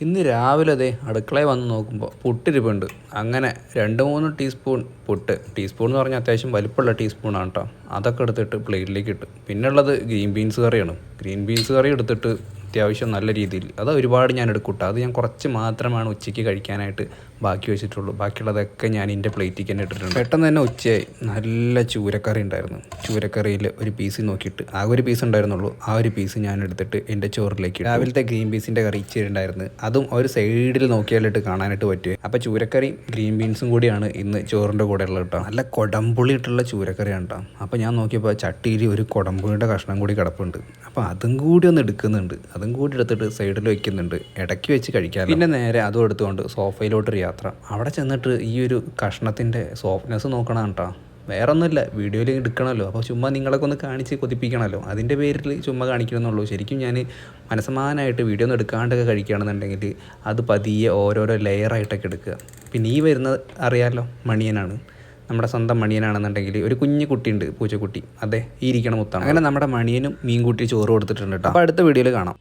ഇന്ന് രാവിലെ അതേ അടുക്കളയിൽ വന്ന് നോക്കുമ്പോൾ പുട്ടിരിപ്പുണ്ട്. അങ്ങനെ 2-3 ടീസ്പൂൺ പുട്ട്, ടീസ്പൂൺ എന്ന് പറഞ്ഞാൽ അത്യാവശ്യം വലിപ്പമുള്ള ടീസ്പൂണാണ് കേട്ടോ. അതൊക്കെ എടുത്തിട്ട് പ്ലേറ്റിലേക്ക് ഇട്ട്. പിന്നെ ഉള്ളത് ഗ്രീൻ ബീൻസ് കറിയാണ്. ഗ്രീൻ ബീൻസ് കറി എടുത്തിട്ട് അത്യാവശ്യം നല്ല രീതിയിൽ, അത് ഒരുപാട് ഞാൻ എടുക്കൂട്ടോ. അത് ഞാൻ കുറച്ച് മാത്രമാണ് ഉച്ചയ്ക്ക് കഴിക്കാനായിട്ട് ബാക്കി വെച്ചിട്ടുള്ളൂ. ബാക്കിയുള്ളതൊക്കെ ഞാൻ എൻ്റെ പ്ലേറ്റിലേക്ക് തന്നെ ഇട്ടിട്ടുണ്ട്. പെട്ടെന്ന് തന്നെ ഉച്ചയായി. നല്ല ചൂരക്കറി ഉണ്ടായിരുന്നു. ചൂരക്കറിയിൽ ഒരു പീസ് നോക്കിയിട്ട്, ആ ഒരു പീസ് ഉണ്ടായിരുന്നുള്ളൂ. ആ ഒരു പീസ് ഞാൻ എടുത്തിട്ട് എൻ്റെ ചോറിലേക്ക്. രാവിലത്തെ ഗ്രീൻ ബീൻസിൻ്റെ കറി ഇച്ചിരി ഉണ്ടായിരുന്നു. അതും ഒരു സൈഡിൽ നോക്കിയാലിട്ട് കാണാനായിട്ട് പറ്റും. അപ്പോൾ ചൂരക്കറിയും ഗ്രീൻ ബീൻസും കൂടിയാണ് ഇന്ന് ചോറിൻ്റെ കൂടെ ഉള്ളത് കേട്ടോ. നല്ല കൊടംപുളി ഇട്ടുള്ള ചൂരക്കറിയാണ് കേട്ടോ. അപ്പോൾ ഞാൻ നോക്കിയപ്പോൾ ചട്ടിയിൽ ഒരു കൊടംപുളിയുടെ കഷ്ണം കൂടി കിടപ്പുണ്ട്. അപ്പോൾ അതും കൂടി ഒന്ന് എടുക്കുന്നുണ്ട്. അതും കൂടി എടുത്തിട്ട് സൈഡിൽ വയ്ക്കുന്നുണ്ട്. ഇടയ്ക്ക് വെച്ച് കഴിക്കാം. പിന്നെ നേരെ അതും എടുത്തുകൊണ്ട് സോഫയിലോട്ടൊരു യാത്ര. അവിടെ ചെന്നിട്ട് ഈ ഒരു കഷ്ണത്തിൻ്റെ സോഫ്റ്റ്നെസ് നോക്കണം കേട്ടോ. വേറെ ഒന്നുമില്ല, വീഡിയോയിൽ എടുക്കണമല്ലോ. അപ്പോൾ ചുമ്മാ നിങ്ങളൊക്കെ ഒന്ന് കാണിച്ച് കൊതിപ്പിക്കണമല്ലോ. അതിൻ്റെ പേരിൽ ചുമ്മാ കാണിക്കണമെന്നുള്ളൂ. ശരിക്കും ഞാൻ മനസ്സമാനായിട്ട് വീഡിയോ ഒന്നും എടുക്കാണ്ടൊക്കെ കഴിക്കുകയാണെന്നുണ്ടെങ്കിൽ അത് പതിയെ ഓരോരോ ലെയറായിട്ടൊക്കെ എടുക്കുക. പിന്നെ ഈ വരുന്നത് അറിയാമല്ലോ, മണിയനാണ്. നമ്മുടെ സ്വന്തം മണിയനാണെന്നുണ്ടെങ്കിൽ ഒരു കുഞ്ഞു കുട്ടിയുണ്ട്, പൂച്ചക്കുട്ടി. അതെ, ഈ ഇരിക്കണ മുത്താണ്. അങ്ങനെ നമ്മുടെ മണിയനും മീൻ കൂട്ടി ചോറ് കൊടുത്തിട്ടുണ്ട് കേട്ടോ. അപ്പോൾ അടുത്ത വീഡിയോയിൽ കാണാം.